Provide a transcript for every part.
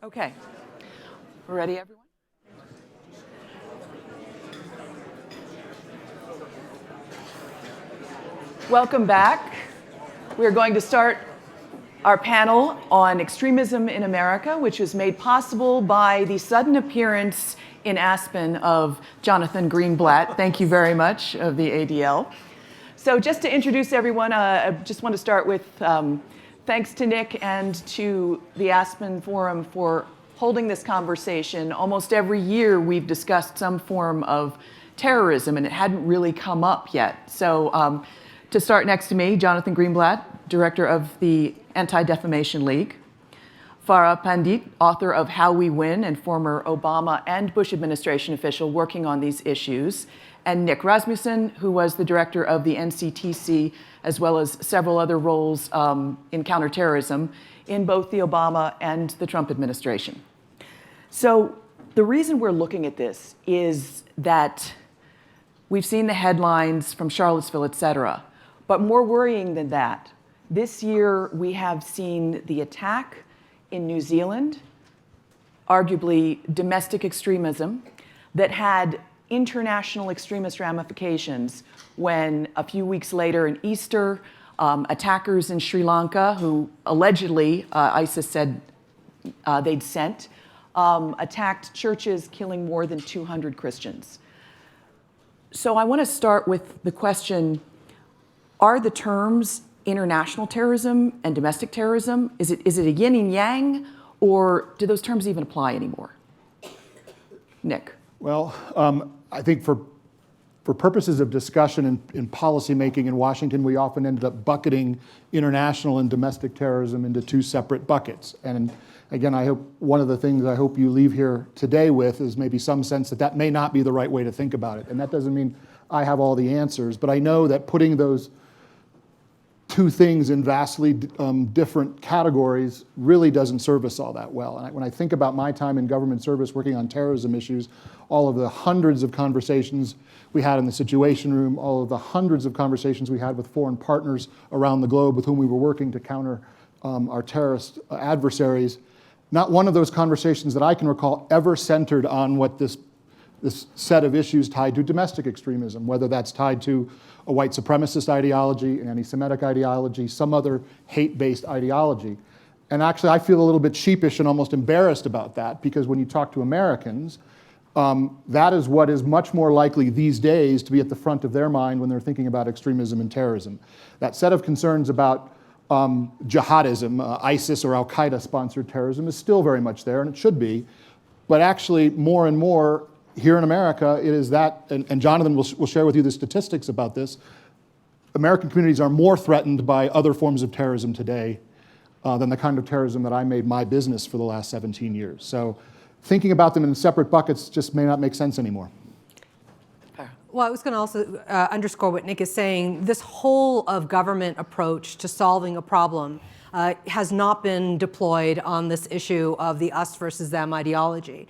Okay, we're ready, everyone? Welcome back. We're going to start our panel on extremism in America, which was made possible by the sudden appearance in Aspen of Jonathan Greenblatt. Thank you very much, of the ADL. So just to introduce everyone, I just want to start with thanks to Nick and to the Aspen Forum for holding this conversation. Almost every year we've discussed some form of terrorism, and it hadn't really come up yet. So to start next to me, Jonathan Greenblatt, director of the Anti-Defamation League. Farah, Pandith, author of How We Win and former Obama and Bush administration official working on these issues. And Nick Rasmussen, who was the director of the NCTC, as well as several other roles in counterterrorism in both the Obama and the Trump administration. So the reason we're looking at this is that we've seen the headlines from Charlottesville, et cetera. But more worrying than that, this year we have seen the attack in New Zealand, arguably domestic extremism, that had international extremist ramifications when a few weeks later in Easter, attackers in Sri Lanka, who allegedly ISIS said they'd sent, attacked churches, killing more than 200 Christians. So I want to start with the question, are the terms international terrorism and domestic terrorism, is it a yin and yang, or do those terms even apply anymore? Nick. Well, I think for purposes of discussion in policymaking in Washington, we often ended up bucketing international and domestic terrorism into two separate buckets. And again, I hope one of the things I hope you leave here today with is maybe some sense that that may not be the right way to think about it. And that doesn't mean I have all the answers, but I know that putting those two things in vastly different categories really doesn't serve us all that well. And when I think about my time in government service working on terrorism issues, all of the hundreds of conversations we had in the Situation Room, all of the hundreds of conversations we had with foreign partners around the globe with whom we were working to counter our terrorist adversaries, not one of those conversations that I can recall ever centered on what this set of issues tied to domestic extremism, whether that's tied to a white supremacist ideology, an anti-Semitic ideology, some other hate-based ideology. And actually, I feel a little bit sheepish and almost embarrassed about that, because when you talk to Americans, that is what is much more likely these days to be at the front of their mind when they're thinking about extremism and terrorism. That set of concerns about jihadism, ISIS or Al-Qaeda sponsored terrorism is still very much there, and it should be. But actually, more and more, here in America, it is that, and Jonathan will share with you the statistics about this, American communities are more threatened by other forms of terrorism today than the kind of terrorism that I made my business for the last 17 years. So thinking about them in separate buckets just may not make sense anymore. Well, I was going to also underscore what Nick is saying. This whole of government approach to solving a problem has not been deployed on this issue of the us versus them ideology.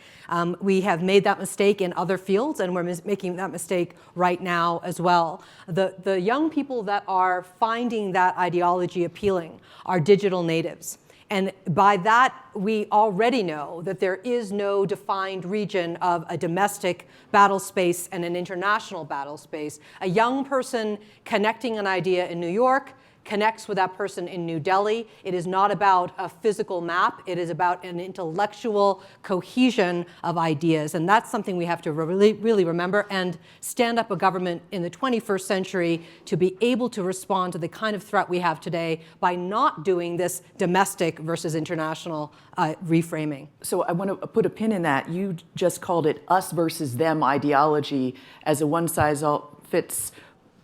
We have made that mistake in other fields, and we're making that mistake right now as well. The young people that are finding that ideology appealing are digital natives. And by that, we already know that there is no defined region of a domestic battle space and an international battle space. A young person connecting an idea in New York connects with that person in New Delhi. It is not about a physical map. It is about an intellectual cohesion of ideas. And that's something we have to really remember and stand up a government in the 21st century to be able to respond to the kind of threat we have today by not doing this domestic versus international reframing. So I want to put a pin in that. You just called it us versus them ideology as a one-size-fits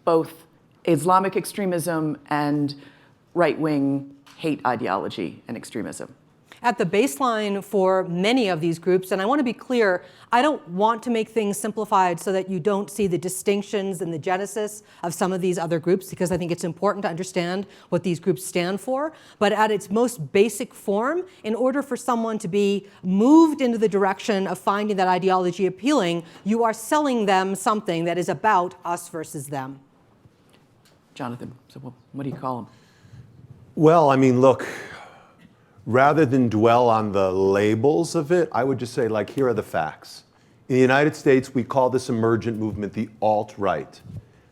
both Islamic extremism and right-wing hate ideology and extremism. At the baseline for many of these groups, and I want to be clear, I don't want to make things simplified so that you don't see the distinctions and the genesis of some of these other groups, because I think it's important to understand what these groups stand for. But at its most basic form, in order for someone to be moved into the direction of finding that ideology appealing, you are selling them something that is about us versus them. Jonathan, so what do you call them? Well, I mean, look, rather than dwell on the labels of it, I would just say, like, here are the facts. In the United States, we call this emergent movement the AltRight.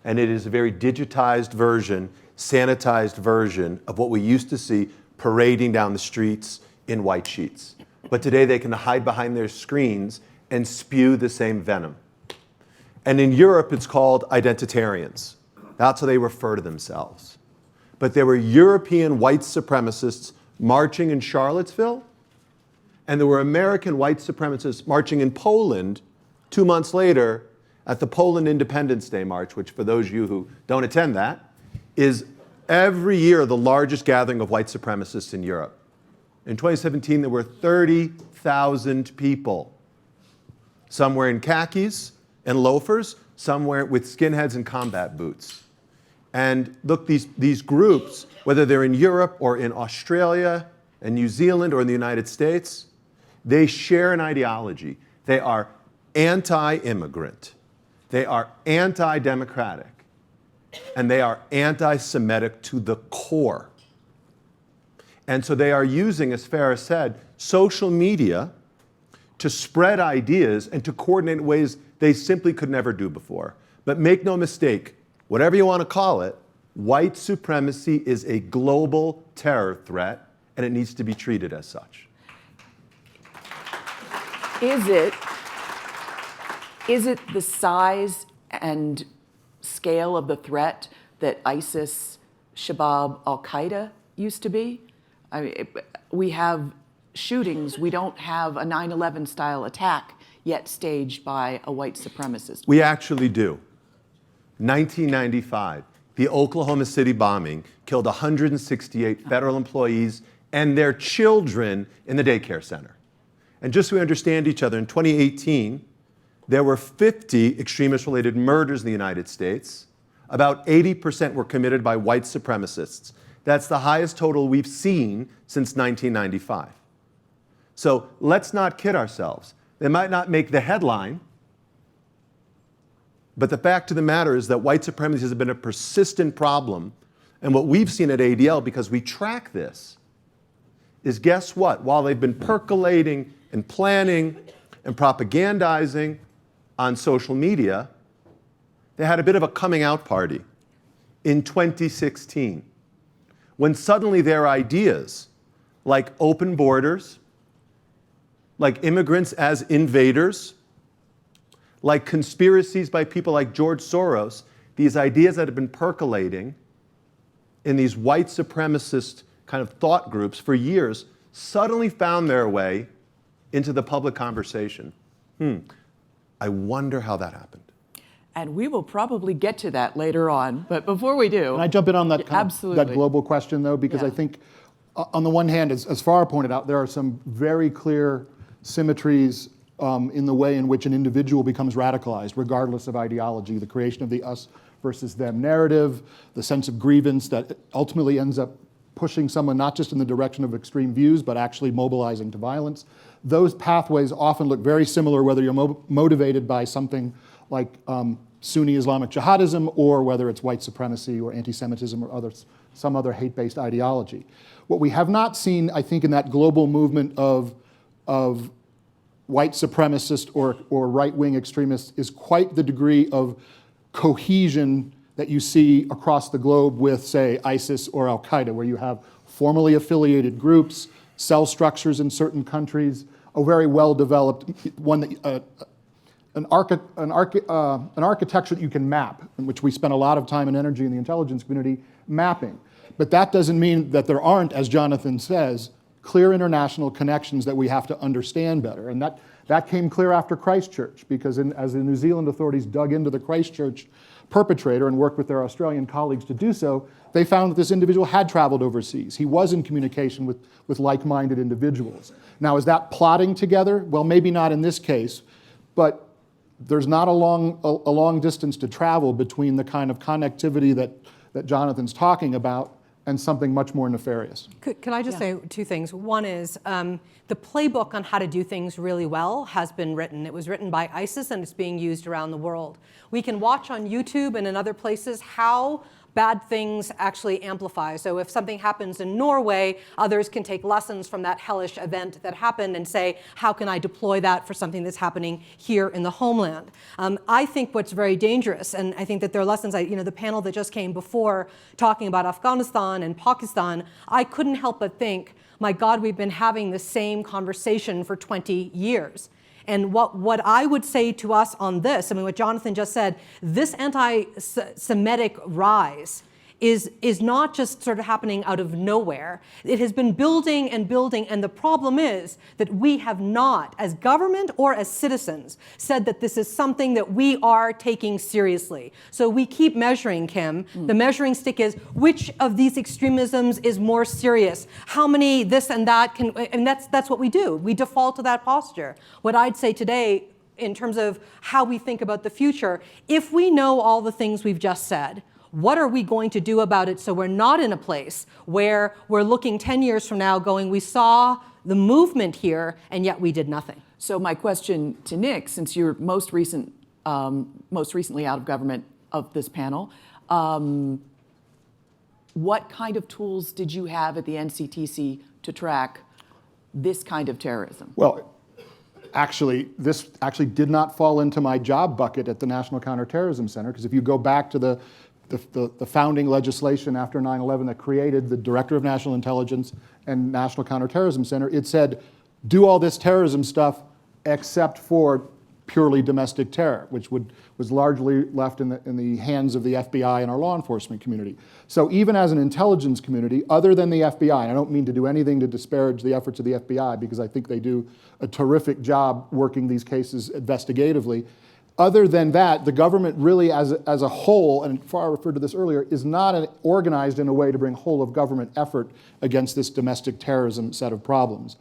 And it is a very digitized version, sanitized version of what we used to see parading down the streets in white sheets. But today they can hide behind their screens and spew the same venom. And in Europe, it's called identitarians. That's how they refer to themselves. But there were European white supremacists marching in Charlottesville, and there were American white supremacists marching in Poland 2 months later at the Poland Independence Day March, which, for those of you who don't attend that, is every year the largest gathering of white supremacists in Europe. In 2017, there were 30,000 people, some wearing khakis and loafers, some with skinheads and combat boots. And look, these groups, whether they're in Europe or in Australia and New Zealand or in the United States, they share an ideology. They are anti-immigrant, they are anti-democratic, and they are anti-Semitic to the core. And so they are using, as Farah said, social media to spread ideas and to coordinate in ways they simply could never do before. But make no mistake, whatever you want to call it, white supremacy is a global terror threat, and it needs to be treated as such. Is it the size and scale of the threat that ISIS, Shabab, Al-Qaeda used to be? I mean, we have shootings. We don't have a 9/11 style attack yet staged by a white supremacist. We actually do. 1995, the Oklahoma City bombing killed 168 federal employees and their children in the daycare center. And just so we understand each other, in 2018, there were 50 extremist-related murders in the United States. About 80% were committed by white supremacists. That's the highest total we've seen since 1995. So let's not kid ourselves. They might not make the headline, but the fact of the matter is that white supremacy has been a persistent problem. And what we've seen at ADL, because we track this, is guess what? While they've been percolating and planning and propagandizing on social media, they had a bit of a coming out party in 2016, when suddenly their ideas, like open borders, like immigrants as invaders, like conspiracies by people like George Soros, these ideas that have been percolating in these white supremacist kind of thought groups for years, suddenly found their way into the public conversation. I wonder how that happened. And we will probably get to that later on. But before we do... Can I jump in on that absolutely. That global question, though? Because Yeah. I think, on the one hand, as Farah pointed out, there are some very clear symmetries in the way in which an individual becomes radicalized, regardless of ideology, the creation of the us versus them narrative, the sense of grievance that ultimately ends up pushing someone not just in the direction of extreme views, but actually mobilizing to violence. Those pathways often look very similar, whether you're motivated by something like Sunni Islamic jihadism, or whether it's white supremacy or anti-Semitism or some other hate-based ideology. What we have not seen, I think, in that global movement of white supremacist or right-wing extremists is quite the degree of cohesion that you see across the globe with, say, ISIS or Al-Qaeda, where you have formally affiliated groups, cell structures in certain countries, a very well-developed one that an architecture that you can map, in which we spend a lot of time and energy in the intelligence community mapping. But that doesn't mean that there aren't, as Jonathan says, clear international connections that we have to understand better. And that came clear after Christchurch, because as the New Zealand authorities dug into the Christchurch perpetrator and worked with their Australian colleagues to do so, they found that this individual had traveled overseas. He was in communication with like-minded individuals. Now, is that plotting together? Well, maybe not in this case, but there's not a long distance to travel between the kind of connectivity that Jonathan's talking about and something much more nefarious. Can I just say two things? One is the playbook on how to do things really well has been written. It was written by ISIS and it's being used around the world. We can watch on YouTube and in other places how bad things actually amplify. So if something happens in Norway, others can take lessons from that hellish event that happened and say, how can I deploy that for something that's happening here in the homeland? I think what's very dangerous, and I think that there are lessons, the panel that just came before talking about Afghanistan and Pakistan, I couldn't help but think, my God, we've been having the same conversation for 20 years. And what I would say to us on this, what Jonathan just said, this anti-Semitic rise is not just sort of happening out of nowhere. It has been building and building, and the problem is that we have not, as government or as citizens, said that this is something that we are taking seriously. So we keep measuring, Kim. The measuring stick is which of these extremisms is more serious? How many this and that can, and that's what we do. We default to that posture. What I'd say today, in terms of how we think about the future, if we know all the things we've just said, what are we going to do about it so we're not in a place where we're looking 10 years from now going, we saw the movement here and yet we did nothing? So my question to Nick, since you're most recently out of government of this panel, what kind of tools did you have at the NCTC to track this kind of terrorism? Well, this actually did not fall into my job bucket at the National Counterterrorism Center, because if you go back to the founding legislation after 9/11 that created the Director of National Intelligence and National Counterterrorism Center, it said, do all this terrorism stuff except for purely domestic terror, which was largely left in the hands of the FBI and our law enforcement community. So even as an intelligence community, other than the FBI, and I don't mean to do anything to disparage the efforts of the FBI because I think they do a terrific job working these cases investigatively, other than that, the government really as a whole, and Farah referred to this earlier, is not organized in a way to bring whole of government effort against this domestic terrorism set of problems.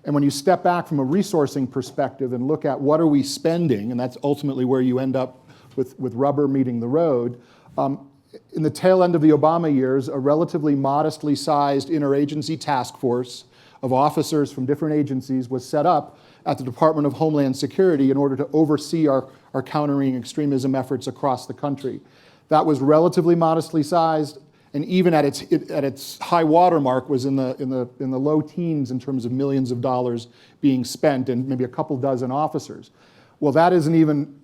And when you step back from a resourcing perspective and look at what are we spending, and that's ultimately where you end up with rubber meeting the road, in the tail end of the Obama years, a relatively modestly sized interagency task force of officers from different agencies was set up at the Department of Homeland Security in order to oversee our countering extremism efforts across the country. That was relatively modestly sized, and even at its high water mark was in the low teens in terms of millions of dollars being spent, and maybe a couple dozen officers. Well, that isn't even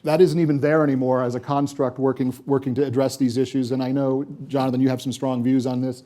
there anymore as a construct working to address these issues. And I know, Jonathan, you have some strong views on this.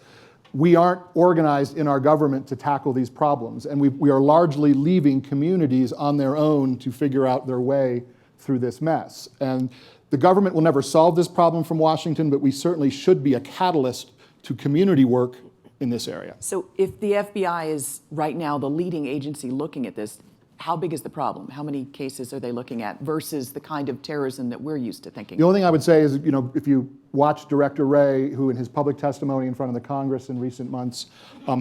We aren't organized in our government to tackle these problems, and we are largely leaving communities on their own to figure out their way through this mess. And the government will never solve this problem from Washington, but we certainly should be a catalyst to community work in this area. So if the FBI is right now the leading agency looking at this, how big is the problem? How many cases are they looking at versus the kind of terrorism that we're used to thinking? The only thing I would say is, if you watch Director Wray, who in his public testimony in front of the Congress in recent months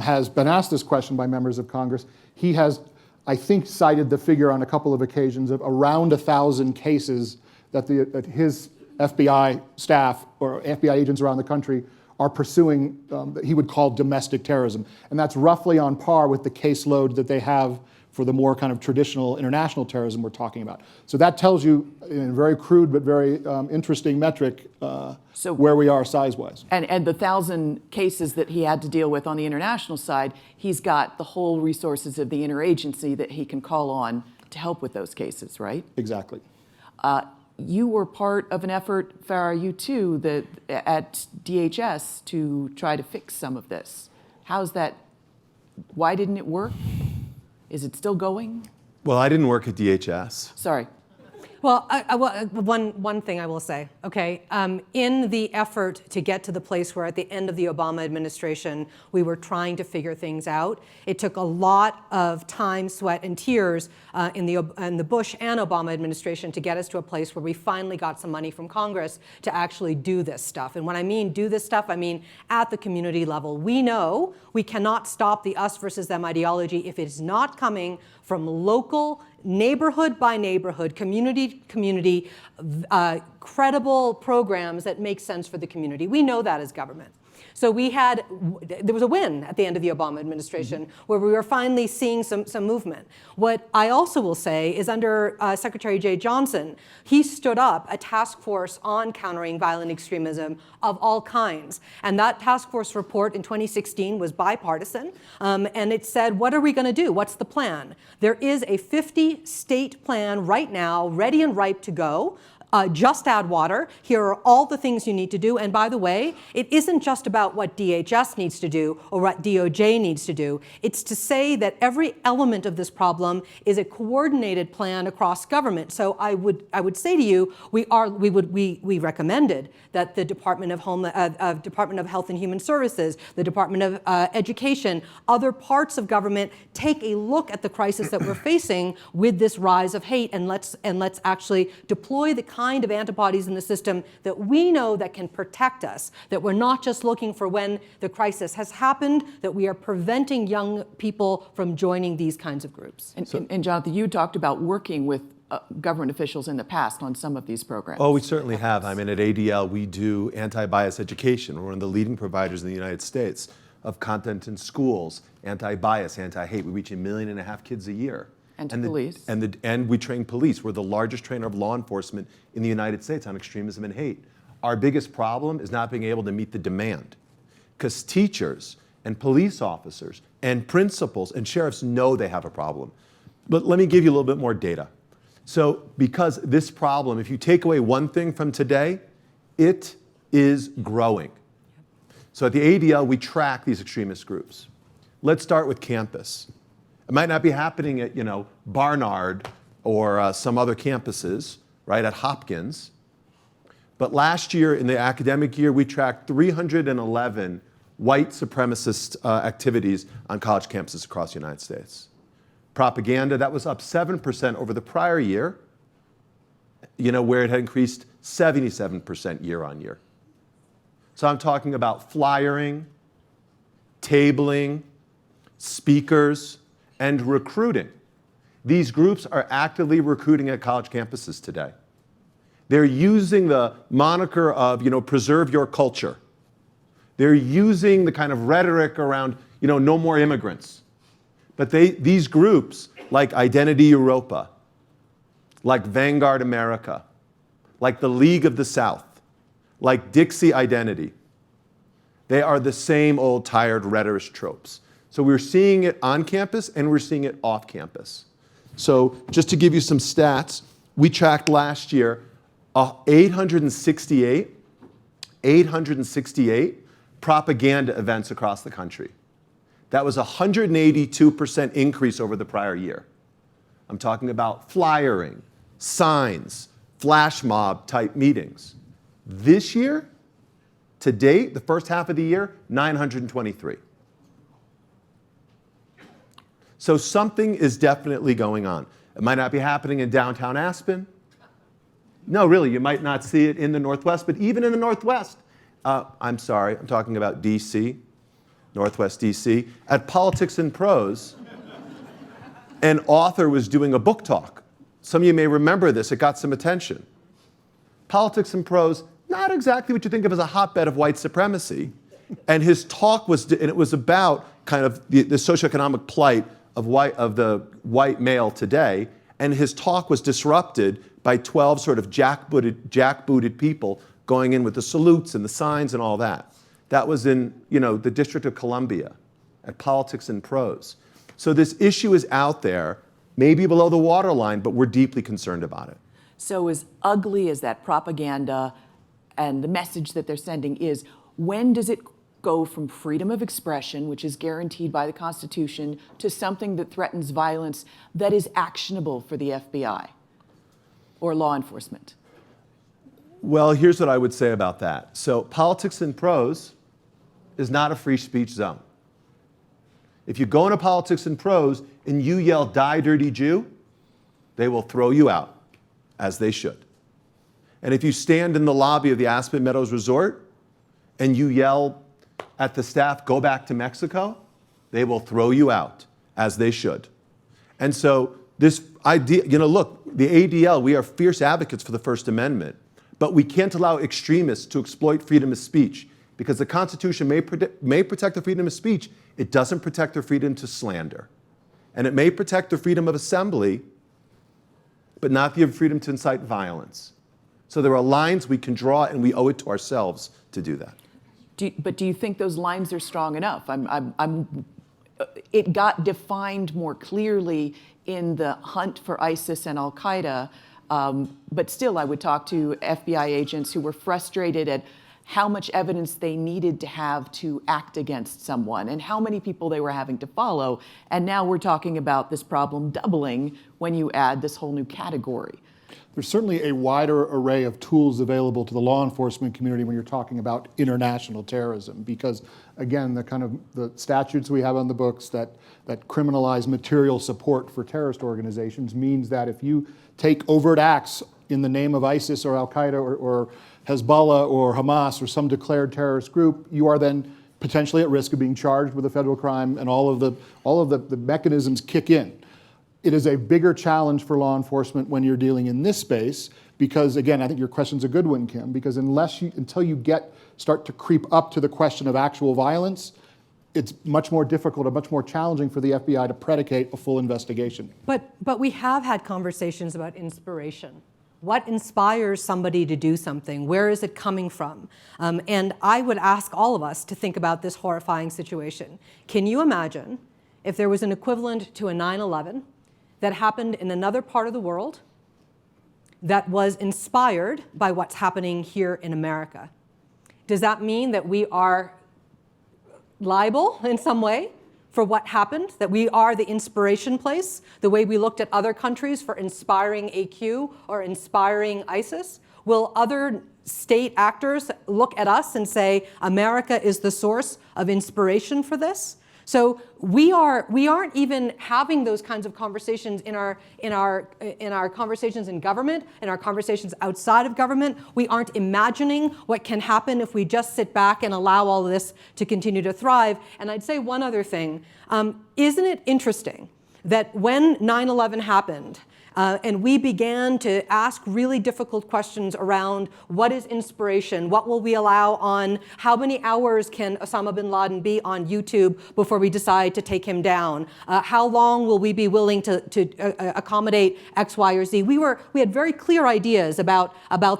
has been asked this question by members of Congress, he has, I think, cited the figure on a couple of occasions of around 1,000 cases that his FBI staff or FBI agents around the country are pursuing that he would call domestic terrorism. And that's roughly on par with the caseload that they have for the more kind of traditional international terrorism we're talking about. So that tells you, in a very crude but very interesting metric, where we are size-wise. And the 1,000 cases that he had to deal with on the international side, he's got the whole resources of the interagency that he can call on to help with those cases, right? Exactly. You were part of an effort, Farah, you too, at DHS to try to fix some of this. How's that? Why didn't it work? Is it still going? Well, I didn't work at DHS. Sorry. Well, one thing I will say, okay, in the effort to get to the place where at the end of the Obama administration, we were trying to figure things out, it took a lot of time, sweat, and tears in the Bush and Obama administration to get us to a place where we finally got some money from Congress to actually do this stuff. And when I mean do this stuff, I mean at the community level. We know we cannot stop the us versus them ideology if it is not coming from local, neighborhood by neighborhood, community, credible programs that make sense for the community. We know that as government. So there was a win at the end of the Obama administration where we were finally seeing some movement. What I also will say is under Secretary Jay Johnson, he stood up a task force on countering violent extremism of all kinds. And that task force report in 2016 was bipartisan. And it said, what are we going to do? What's the plan? There is a 50-state plan right now, ready and ripe to go. Just add water. Here are all the things you need to do. And by the way, it isn't just about what DHS needs to do or what DOJ needs to do. It's to say that every element of this problem is a coordinated plan across government. So I would say to you, we recommended that the Department of Health and Human Services, the Department of Education, other parts of government take a look at the crisis that we're facing with this rise of hate, and let's actually deploy the kind of antibodies in the system that we know that can protect us, that we're not just looking for when the crisis has happened, that we are preventing young people from joining these kinds of groups. And Jonathan, you talked about working with government officials in the past on some of these programs. Oh, we certainly have. I mean, at ADL, we do anti-bias education. We're one of the leading providers in the United States of content in schools, anti-bias, anti-hate. We reach 1.5 million kids a year. And police. And we train police. We're the largest trainer of law enforcement in the United States on extremism and hate. Our biggest problem is not being able to meet the demand, because teachers and police officers and principals and sheriffs know they have a problem. But let me give you a little bit more data. So because this problem, if you take away one thing from today, it is growing. So at the ADL, we track these extremist groups. Let's start with campus. It might not be happening at, Barnard or some other campuses, right, at Hopkins. But last year, in the academic year, we tracked 311 white supremacist activities on college campuses across the United States. Propaganda, that was up 7% over the prior year, where it had increased 77% year on year. So I'm talking about flyering, tabling, speakers, and recruiting. These groups are actively recruiting at college campuses today. They're using the moniker of, preserve your culture. They're using the kind of rhetoric around, no more immigrants. But these groups, like Identity Europa, like Vanguard America, like the League of the South, like Dixie Identity, they are the same old tired rhetoric tropes. So we're seeing it on campus and we're seeing it off campus. So just to give you some stats, we tracked last year 868 propaganda events across the country. That was a 182% increase over the prior year. I'm talking about flyering, signs, flash mob type meetings. This year, to date, the first half of the year, 923. So something is definitely going on. It might not be happening in downtown Aspen. No, really, you might not see it in the Northwest, but even in the Northwest, I'm sorry, I'm talking about DC, Northwest DC. At Politics and Prose, an author was doing a book talk. Some of you may remember this, it got some attention. Politics and Prose, not exactly what you think of as a hotbed of white supremacy. And his talk was, and it was about kind of the socioeconomic plight of the white male today, and his talk was disrupted by 12 sort of jackbooted people going in with the salutes and the signs and all that. That was in, the District of Columbia at Politics and Prose. So this issue is out there, maybe below the waterline, but we're deeply concerned about it. So as ugly as that propaganda and the message that they're sending is, when does it go from freedom of expression, which is guaranteed by the Constitution, to something that threatens violence that is actionable for the FBI? or law enforcement? Well, here's what I would say about that. So politics in prose is not a free speech zone. If you go into politics in prose and you yell, "Die, dirty Jew," they will throw you out, as they should. And if you stand in the lobby of the Aspen Meadows Resort and you yell at the staff, "Go back to Mexico," they will throw you out, as they should. And so this idea, look, the ADL, we are fierce advocates for the First Amendment, but we can't allow extremists to exploit freedom of speech, because the Constitution may protect the freedom of speech. It doesn't protect the freedom to slander. And it may protect the freedom of assembly, but not the freedom to incite violence. So there are lines we can draw, and we owe it to ourselves to do that. But do you think those lines are strong enough? It got defined more clearly in the hunt for ISIS and Al-Qaeda, but still I would talk to FBI agents who were frustrated at how much evidence they needed to have to act against someone and how many people they were having to follow. And now we're talking about this problem doubling when you add this whole new category. There's certainly a wider array of tools available to the law enforcement community when you're talking about international terrorism, because again, the statutes we have on the books that criminalize material support for terrorist organizations means that if you take overt acts in the name of ISIS or Al-Qaeda or Hezbollah or Hamas or some declared terrorist group, you are then potentially at risk of being charged with a federal crime, and all of the mechanisms kick in. It is a bigger challenge for law enforcement when you're dealing in this space, because again, I think your question's a good one, Kim, because until you start to creep up to the question of actual violence, it's much more difficult and much more challenging for the FBI to predicate a full investigation. But we have had conversations about inspiration. What inspires somebody to do something? Where is it coming from? And I would ask all of us to think about this horrifying situation. Can you imagine if there was an equivalent to a 9/11 that happened in another part of the world that was inspired by what's happening here in America? Does that mean that we are liable in some way for what happened, that we are the inspiration place, the way we looked at other countries for inspiring AQ or inspiring ISIS? Will other state actors look at us and say, America is the source of inspiration for this? So we aren't even having those kinds of conversations in our conversations in government, in our conversations outside of government. We aren't imagining what can happen if we just sit back and allow all of this to continue to thrive. And I'd say one other thing. Isn't it interesting that when 9/11 happened, and we began to ask really difficult questions around what is inspiration, what will we allow on, how many hours can Osama bin Laden be on YouTube before we decide to take him down, how long will we be willing to accommodate X, Y, or Z. We had very clear ideas about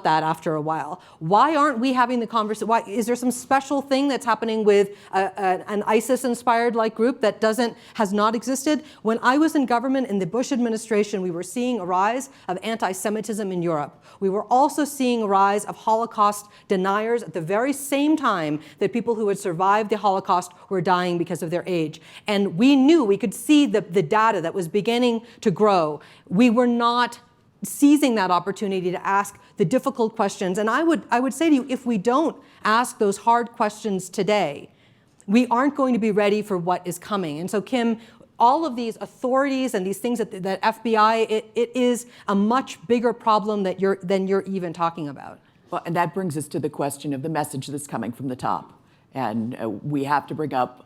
that after a while. Why aren't we having the conversation? Why is there some special thing that's happening with an ISIS-inspired like group that has not existed? When I was in government in the Bush administration, we were seeing a rise of anti-Semitism in Europe. We were also seeing a rise of Holocaust deniers at the very same time that people who had survived the Holocaust were dying because of their age. And we could see the data that was beginning to grow. We were not seizing that opportunity to ask the difficult questions. And I would say to you, if we don't ask those hard questions today, we aren't going to be ready for what is coming. And so, Kim, all of these authorities and these things that FBI, it is a much bigger problem than you're even talking about. Well, and that brings us to the question of the message that's coming from the top. And we have to bring up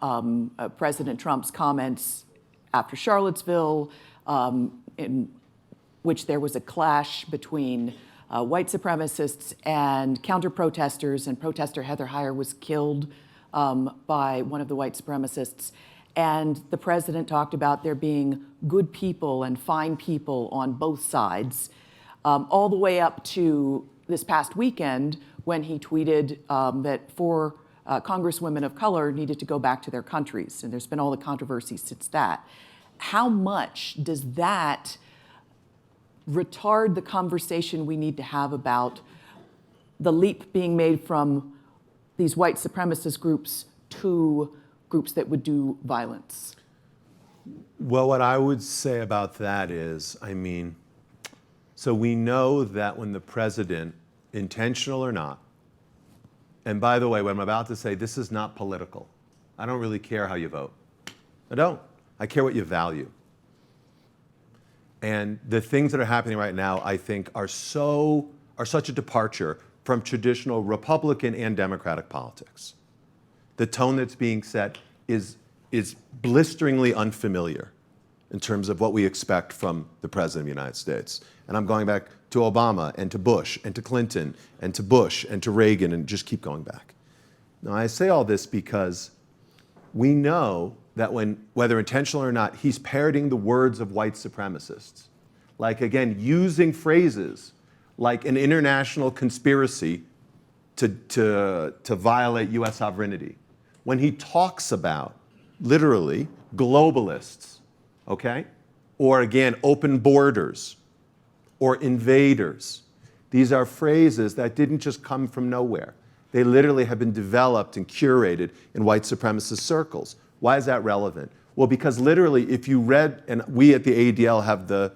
President Trump's comments after Charlottesville, in which there was a clash between white supremacists and counter-protesters, and protester Heather Heyer was killed by one of the white supremacists. And the president talked about there being good people and fine people on both sides, all the way up to this past weekend when he tweeted that 4 congresswomen of color needed to go back to their countries. And there's been all the controversy since that. How much does that retard the conversation we need to have about the leap being made from these white supremacist groups to groups that would do violence? Well, what I would say about that is, So we know that when the president, intentional or not, and by the way, what I'm about to say, this is not political. I don't really care how you vote. I don't. I care what you value. And the things that are happening right now, I think, are such a departure from traditional Republican and Democratic politics. The tone that's being set is blisteringly unfamiliar in terms of what we expect from the President of the United States. And I'm going back to Obama and to Bush and to Clinton and to Bush and to Reagan and just keep going back. Now, I say all this because we know that whether intentional or not, he's parroting the words of white supremacists. Like, again, using phrases like an international conspiracy to violate US sovereignty. When he talks about, literally, globalists, okay? Or again, open borders, or invaders. These are phrases that didn't just come from nowhere. They literally have been developed and curated in white supremacist circles. Why is that relevant? Well, because literally, if you read, and we at the ADL have the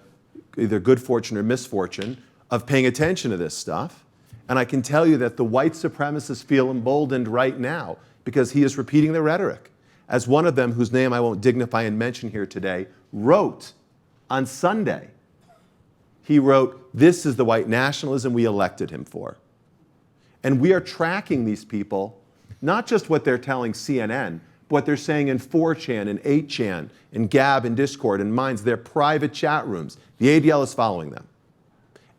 either good fortune or misfortune of paying attention to this stuff, and I can tell you that the white supremacists feel emboldened right now because he is repeating the rhetoric. As one of them, whose name I won't dignify and mention here today, wrote on Sunday, he wrote, "This is the white nationalism we elected him for." And we are tracking these people, not just what they're telling CNN, but what they're saying in 4chan and 8chan and Gab and Discord and Minds, their private chat rooms. The ADL is following them.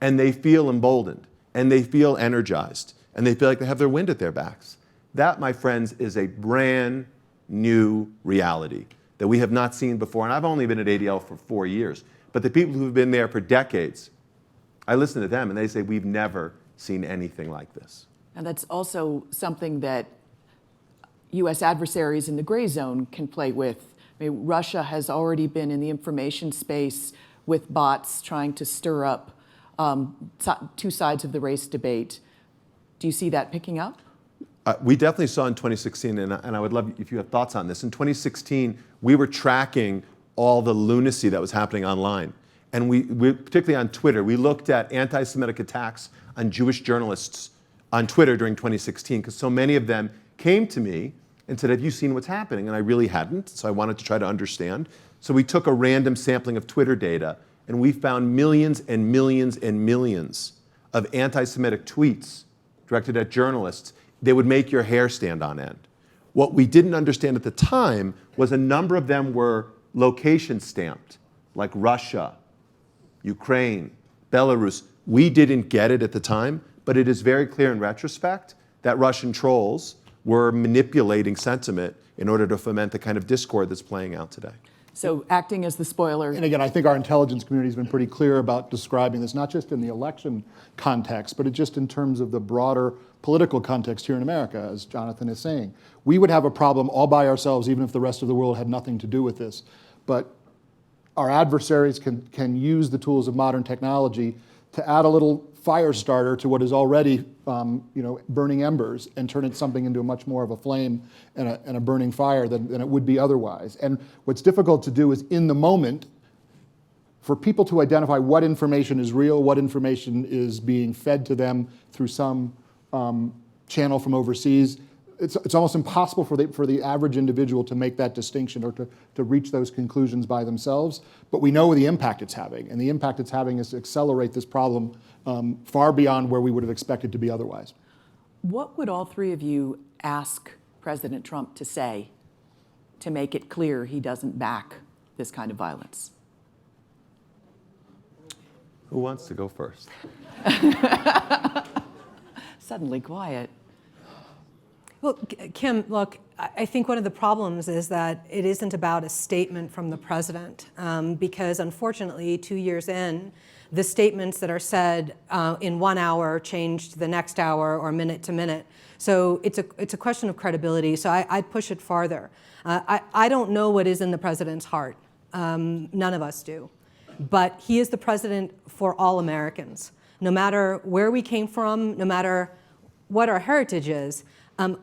And they feel emboldened, and they feel energized, and they feel like they have their wind at their backs. That, my friends, is a brand new reality that we have not seen before. And I've only been at ADL for 4 years. But the people who've been there for decades, I listen to them and they say, we've never seen anything like this. And that's also something that US adversaries in the gray zone can play with. I mean, Russia has already been in the information space with bots trying to stir up two sides of the race debate. Do you see that picking up? We definitely saw in 2016, and I would love if you have thoughts on this. In 2016, we were tracking all the lunacy that was happening online. And we particularly on Twitter, we looked at anti-Semitic attacks on Jewish journalists on Twitter during 2016, because so many of them came to me and said, have you seen what's happening? And I really hadn't, so I wanted to try to understand. So we took a random sampling of Twitter data, and we found millions and millions and millions of anti-Semitic tweets directed at journalists. They would make your hair stand on end. What we didn't understand at the time was a number of them were location stamped, like Russia, Ukraine, Belarus. We didn't get it at the time, but it is very clear in retrospect that Russian trolls were manipulating sentiment in order to foment the kind of discord that's playing out today. So acting as the spoiler. And again, I think our intelligence community has been pretty clear about describing this, not just in the election context, but just in terms of the broader political context here in America, as Jonathan is saying. We would have a problem all by ourselves, even if the rest of the world had nothing to do with this. But our adversaries can use the tools of modern technology to add a little fire starter to what is already burning embers and turn it something into much more of a flame and a burning fire than it would be otherwise. And what's difficult to do is in the moment for people to identify what information is real, what information is being fed to them through some channel from overseas. It's almost impossible for the average individual to make that distinction or to reach those conclusions by themselves. But we know the impact it's having, and the impact it's having is to accelerate this problem far beyond where we would have expected to be otherwise. What would all three of you ask President Trump to say to make it clear he doesn't back this kind of violence? Who wants to go first? Suddenly quiet. Well, Kim, look, I think one of the problems is that it isn't about a statement from the president, because unfortunately, 2 years in, the statements that are said in 1 hour change the next hour or minute to minute. So it's a question of credibility. So I push it farther. I don't know what is in the president's heart. None of us do. But he is the president for all Americans. No matter where we came from, no matter what our heritage is,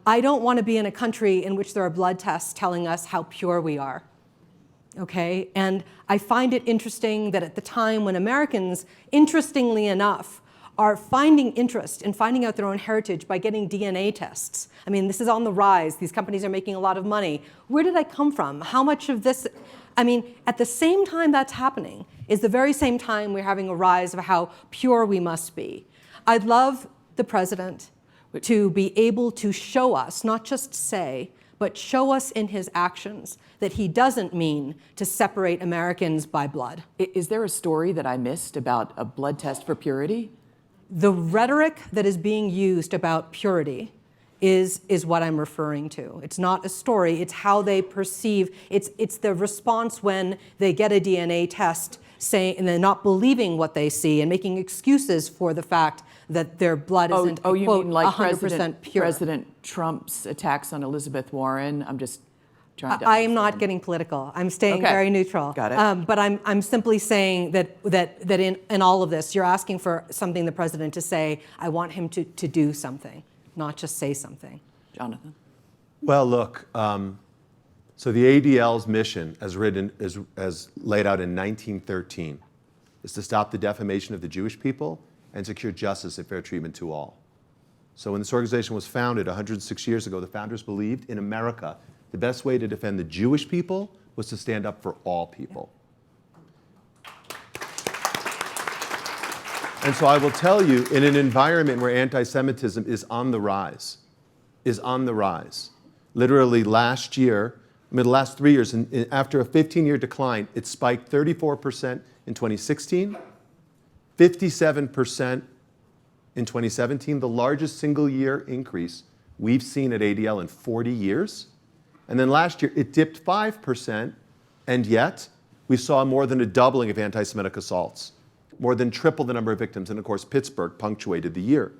I don't want to be in a country in which there are blood tests telling us how pure we are. okay? And I find it interesting that at the time when Americans, interestingly enough, are finding interest in finding out their own heritage by getting DNA tests. I mean, this is on the rise. These companies are making a lot of money. Where did I come from? How much of this? I mean, at the same time that's happening is the very same time we're having a rise of how pure we must be. I'd love the president to be able to show us, not just say, but show us in his actions that he doesn't mean to separate Americans by blood. Is there a story that I missed about a blood test for purity? The rhetoric that is being used about purity is what I'm referring to. It's not a story, it's how they perceive, it's the response when they get a DNA test saying, and they're not believing what they see and making excuses for the fact that their blood isn't, you quote, mean like 100% pure. President Trump's attacks on Elizabeth Warren? I'm just trying to I am not understand. getting political. I'm staying Okay. very neutral. Got it. But I'm simply saying that in all of this, you're asking for something the president to say, I want him to do something, not just say something. Jonathan? Well, look, so the ADL's mission, as laid out in 1913, is to stop the defamation of the Jewish people and secure justice and fair treatment to all. So when this organization was founded 106 years ago, the founders believed in America, the best way to defend the Jewish people was to stand up for all people. And so I will tell you, in an environment where anti-Semitism is on the rise, literally last year, the last 3 years, after a 15-year decline, it spiked 34% in 2016, 57% in 2017, the largest single-year increase we've seen at ADL in 40 years. And then last year, it dipped 5%, and yet we saw more than a doubling of anti-Semitic assaults, more than triple the number of victims, and of course, Pittsburgh punctuated the year.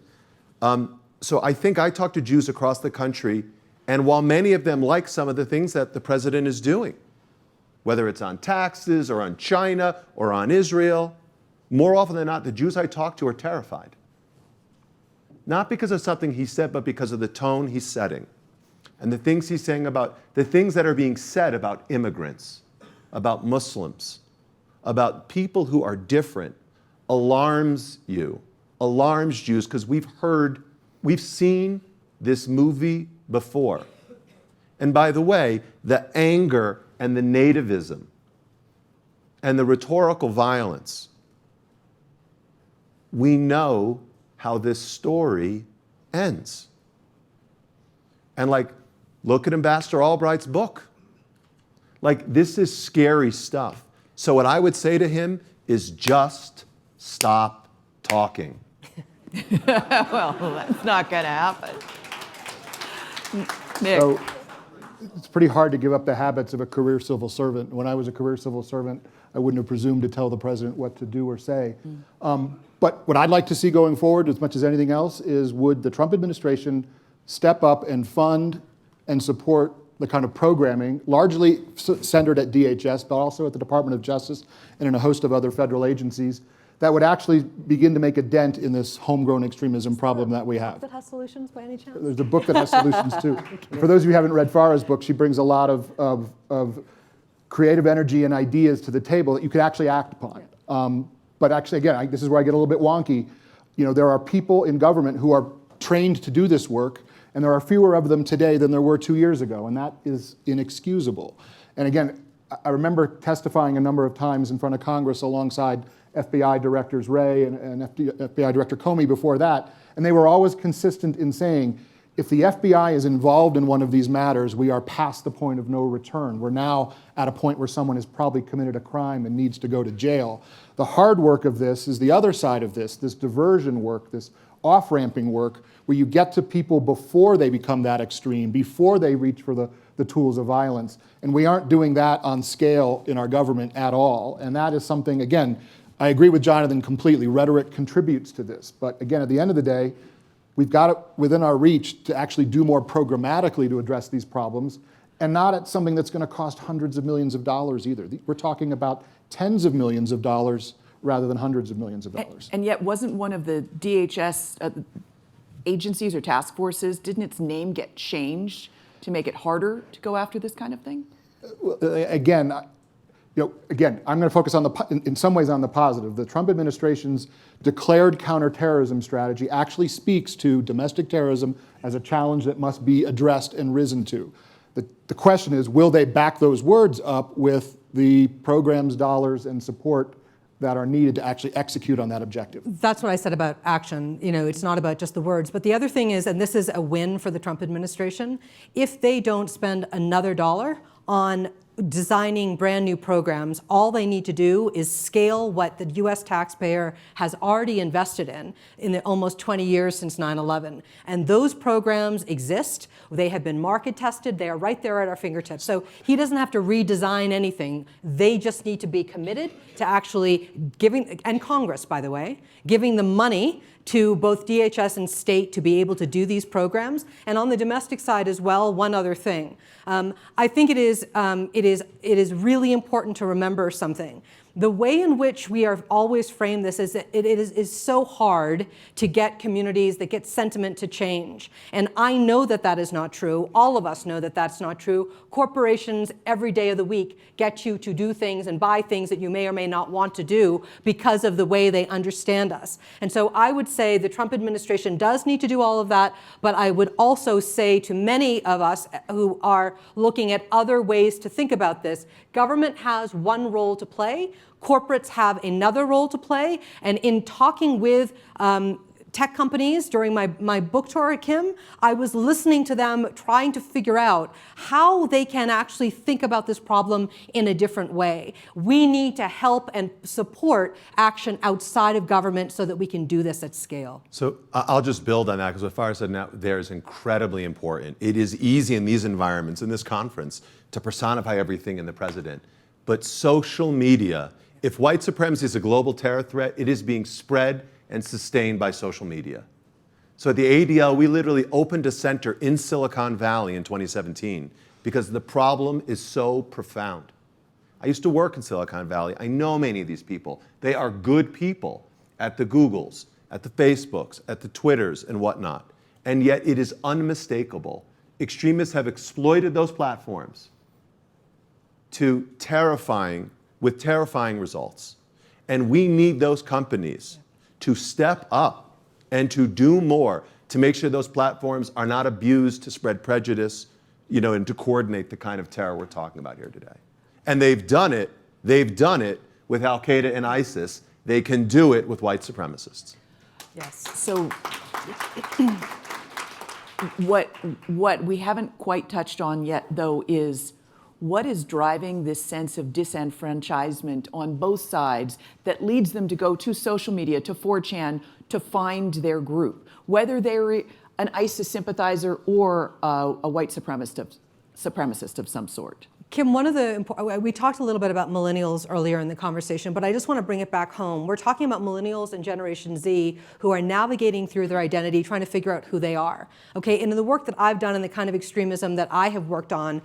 So I think I talk to Jews across the country, and while many of them like some of the things that the president is doing, whether it's on taxes or on China or on Israel, more often than not, the Jews I talk to are terrified. Not because of something he said, but because of the tone he's setting. And the things he's saying about, the things that are being said about immigrants, about Muslims, about people who are different, alarms you, alarms Jews, because we've seen this movie before. And by the way, the anger and the nativism and the rhetorical violence, we know how this story ends. And look at Ambassador Albright's book. This is scary stuff. So what I would say to him is just stop talking. Well, that's not going to happen. Nick? So it's pretty hard to give up the habits of a career civil servant. When I was a career civil servant, I wouldn't have presumed to tell the president what to do or say. But what I'd like to see going forward, as much as anything else, is would the Trump administration step up and fund and support the kind of programming, largely centered at DHS, but also at the Department of Justice and in a host of other federal agencies, that would actually begin to make a dent in this homegrown extremism problem that we have. That has solutions by any chance? There's a book that has solutions too. For those of you who haven't read Farah's book, she brings a lot of creative energy and ideas to the table that you could actually act upon. But actually, again, this is where I get a little bit wonky. There are people in government who are trained to do this work, and there are fewer of them today than there were 2 years ago, and that is inexcusable. And again, I remember testifying a number of times in front of Congress alongside FBI Directors Wray and FBI Director Comey before that, and they were always consistent in saying, if the FBI is involved in one of these matters, we are past the point of no return. We're now at a point where someone has probably committed a crime and needs to go to jail. The hard work of this is the other side of this diversion work, this off-ramping work, where you get to people before they become that extreme, before they reach for the tools of violence. And we aren't doing that on scale in our government at all. And that is something, again, I agree with Jonathan completely. Rhetoric contributes to this. But again, at the end of the day, we've got it within our reach to actually do more programmatically to address these problems, and not at something that's going to cost hundreds of millions of dollars either. We're talking about tens of millions of dollars rather than hundreds of millions of dollars. And yet, wasn't one of the DHS agencies or task forces, didn't its name get changed to make it harder to go after this kind of thing? Again, again, I'm going to focus on in some ways on the positive. The Trump administration's declared counterterrorism strategy actually speaks to domestic terrorism as a challenge that must be addressed and risen to. The question is, will they back those words up with the programs, dollars, and support that are needed to actually execute on that objective? That's what I said about action. It's not about just the words. But the other thing is, and this is a win for the Trump administration, if they don't spend another dollar on designing brand new programs, all they need to do is scale what the US taxpayer has already invested in the almost 20 years since 9/11. And those programs exist. They have been market tested. They are right there at our fingertips. So he doesn't have to redesign anything. They just need to be committed to actually giving, and Congress, by the way, giving the money to both DHS and state to be able to do these programs. And on the domestic side as well, one other thing. I think it is really important to remember something. The way in which we are always framed this is that it is so hard to get communities that get sentiment to change. And I know that that is not true. All of us know that that's not true. Corporations every day of the week get you to do things and buy things that you may or may not want to do because of the way they understand us. And so I would say the Trump administration does need to do all of that, but I would also say to many of us who are looking at other ways to think about this, government has one role to play. Corporates have another role to play. And in talking with tech companies during my book tour at Kim, I was listening to them trying to figure out how they can actually think about this problem in a different way. We need to help and support action outside of government so that we can do this at scale. So I'll just build on that, because what Farah said now there is incredibly important. It is easy in these environments, in this conference, to personify everything in the president. But social media, if white supremacy is a global terror threat, it is being spread and sustained by social media. So at the ADL, we literally opened a center in Silicon Valley in 2017 because the problem is so profound. I used to work in Silicon Valley. I know many of these people. They are good people at the Googles, at the Facebooks, at the Twitters, and whatnot. And yet it is unmistakable. Extremists have exploited those platforms to terrifying results. And we need those companies to step up and to do more to make sure those platforms are not abused to spread prejudice, and to coordinate the kind of terror we're talking about here today. And they've done it with Al-Qaeda and ISIS. They can do it with white supremacists. Yes. So what we haven't quite touched on yet, though, is what is driving this sense of disenfranchisement on both sides that leads them to go to social media, to 4chan, to find their group, whether they're an ISIS sympathizer or a white supremacist of some sort? Kim, we talked a little bit about millennials earlier in the conversation, but I just want to bring it back home. We're talking about millennials and Generation Z who are navigating through their identity, trying to figure out who they are. Okay, and in the work that I've done and the kind of extremism that I have worked on,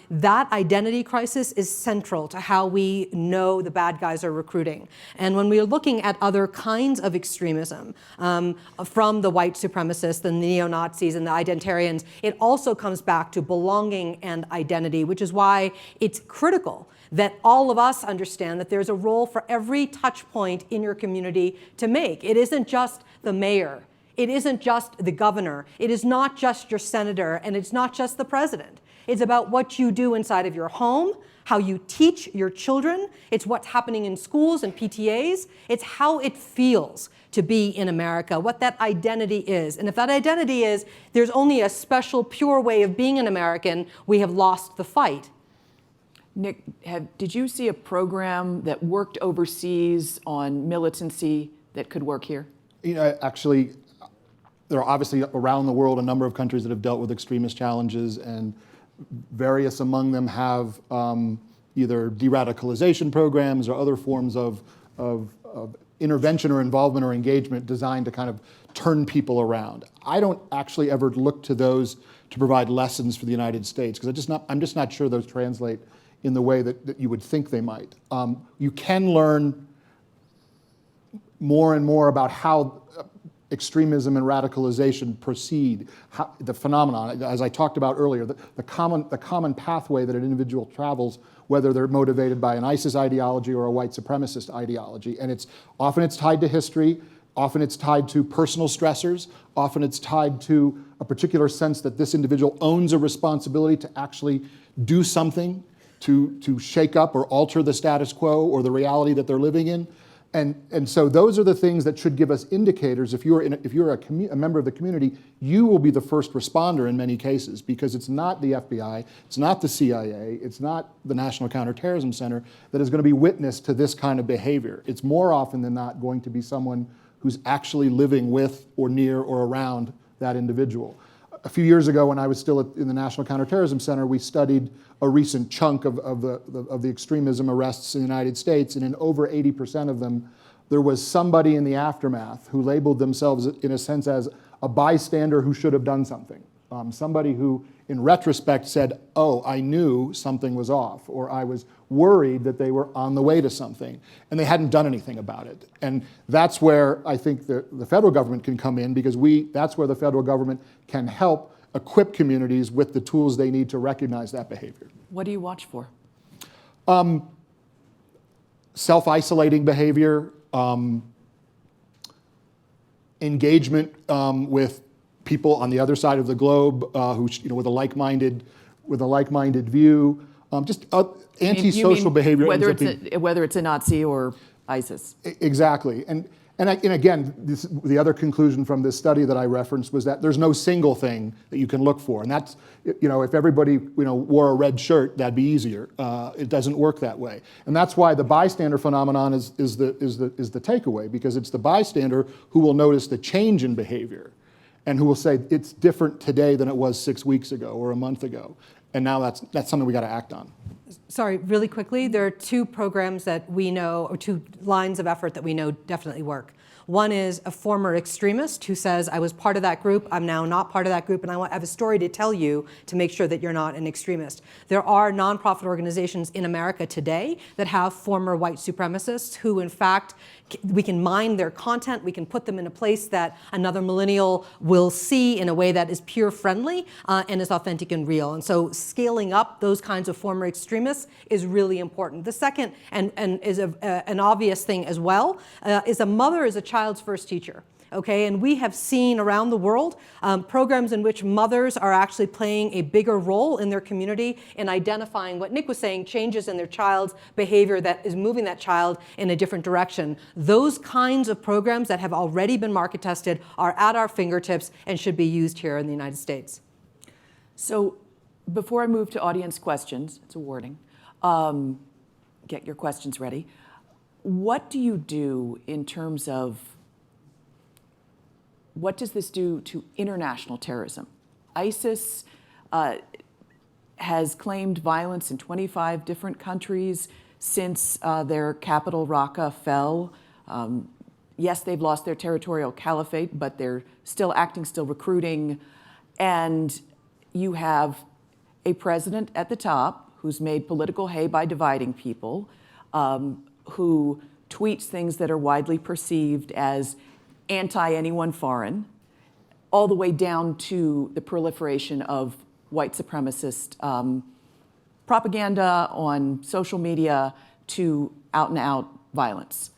that identity crisis is central to how we know the bad guys are recruiting. And when we are looking at other kinds of extremism, from the white supremacists, the neo-Nazis, and the identitarians, it also comes back to belonging and identity, which is why it's critical that all of us understand that there's a role for every touch point in your community to make. It isn't just the mayor. It isn't just the governor. It is not just your senator, and it's not just the president. It's about what you do inside of your home, how you teach your children. It's what's happening in schools and PTAs. It's how it feels to be in America, what that identity is. And if that identity is there's only a special, pure way of being an American, we have lost the fight. Nick, did you see a program that worked overseas on militancy that could work here? Actually, there are obviously around the world a number of countries that have dealt with extremist challenges, and various among them have either de-radicalization programs or other forms of intervention or involvement or engagement designed to kind of turn people around. I don't actually ever look to those to provide lessons for the United States, because I'm just not sure those translate in the way that you would think they might. You can learn more and more about how extremism and radicalization proceed, the phenomenon, as I talked about earlier, the common pathway that an individual travels whether they're motivated by an ISIS ideology or a white supremacist ideology. And often it's tied to history, often it's tied to personal stressors, often it's tied to a particular sense that this individual owns a responsibility to actually do something to shake up or alter the status quo or the reality that they're living in. And so those are the things that should give us indicators. If you're a member of the community, you will be the first responder in many cases, because it's not the FBI, it's not the CIA, it's not the National Counterterrorism Center that is going to be witness to this kind of behavior. It's more often than not going to be someone who's actually living with or near or around that individual. A few years ago, when I was still in the National Counterterrorism Center, we studied a recent chunk of the extremism arrests in the United States, and in over 80% of them, there was somebody in the aftermath who labeled themselves, in a sense, as a bystander who should have done something. Somebody who, in retrospect, said, oh, I knew something was off, or I was worried that they were on the way to something, and they hadn't done anything about it. And that's where I think the federal government can come in, because that's where the federal government can help equip communities with the tools they need to recognize that behavior. What do you watch for? Self-isolating behavior, engagement with people on the other side of the globe who, with a like-minded view, just antisocial behavior. Whether it's a Nazi or ISIS. Exactly, and again, the other conclusion from this study that I referenced was that there's no single thing that you can look for, and that's, if everybody wore a red shirt, that'd be easier. It doesn't work that way, and that's why the bystander phenomenon is the takeaway, because it's the bystander who will notice the change in behavior, and who will say it's different today than it was 6 weeks ago or a month ago, and now that's something we got to act on. Sorry, really quickly, there are two programs that we know, or two lines of effort that we know definitely work. One is a former extremist who says, I was part of that group, I'm now not part of that group, and I have a story to tell you to make sure that you're not an extremist. There are nonprofit organizations in America today that have former white supremacists who, in fact, we can mine their content, we can put them in a place that another millennial will see in a way that is peer friendly and is authentic and real. And so scaling up those kinds of former extremists is really important. The second, and is an obvious thing as well, is a mother is a child's first teacher. Okay, and we have seen around the world programs in which mothers are actually playing a bigger role in their community in identifying what Nick was saying, changes in their child's behavior that is moving that child in a different direction. Those kinds of programs that have already been market tested are at our fingertips and should be used here in the United States. So before I move to audience questions, it's a warning, get your questions ready. What do you do in terms of what does this do to international terrorism? ISIS has claimed violence in 25 different countries since their capital, Raqqa, fell. Yes, they've lost their territorial caliphate, but they're still acting, still recruiting. And you have a president at the top who's made political hay by dividing people, who tweets things that are widely perceived as anti-anyone foreign, all the way down to the proliferation of white supremacist propaganda on social media to out-and-out violence.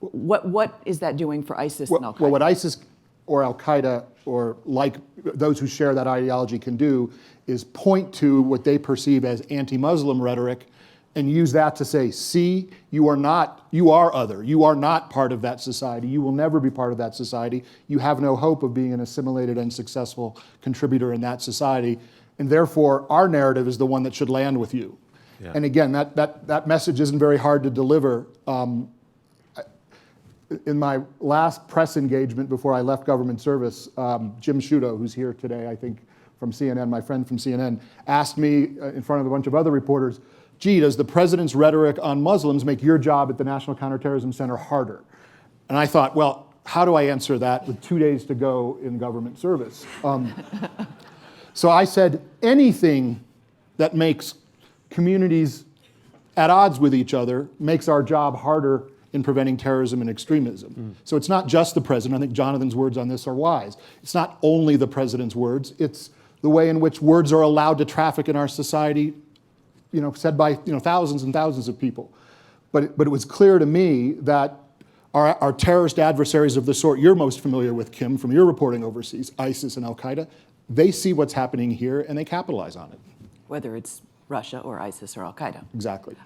What is that doing for ISIS and Al-Qaeda? Well, what ISIS or Al-Qaeda or like those who share that ideology can do is point to what they perceive as anti-Muslim rhetoric and use that to say, see, you are other. You are not part of that society. You will never be part of that society. You have no hope of being an assimilated and successful contributor in that society. And therefore, our narrative is the one that should land with you. Yeah. And again, that message isn't very hard to deliver. In my last press engagement before I left government service, Jim Sciutto, who's here today, I think from CNN, my friend from CNN, asked me in front of a bunch of other reporters, gee, does the president's rhetoric on Muslims make your job at the National Counterterrorism Center harder? And I thought, well, how do I answer that with 2 days to go in government service? So I said, anything that makes communities at odds with each other makes our job harder in preventing terrorism and extremism. So it's not just the president. I think Jonathan's words on this are wise. It's not only the president's words. It's the way in which words are allowed to traffic in our society said by thousands and thousands of people. But it was clear to me that our terrorist adversaries of the sort you're most familiar with, Kim, from your reporting overseas, ISIS and Al-Qaeda, they see what's happening here and they capitalize on it. Whether it's Russia or ISIS or Al-Qaeda. Exactly.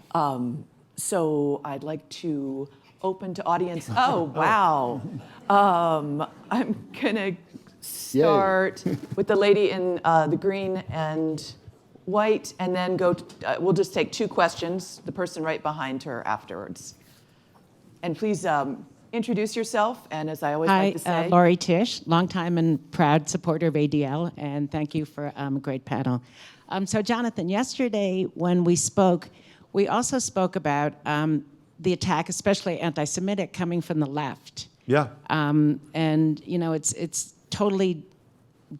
So I'd like to open to audience. Oh, wow. I'm going to start with the lady in the green and white, and then we'll just take 2 questions, the person right behind her afterwards. And please introduce yourself, and as I always like to say. Hi, Lori Tisch, longtime and proud supporter of ADL, and thank you for a great panel. So Jonathan, yesterday when we spoke, we also spoke about the attack, especially anti-Semitic, coming from the left. Yeah. And it's totally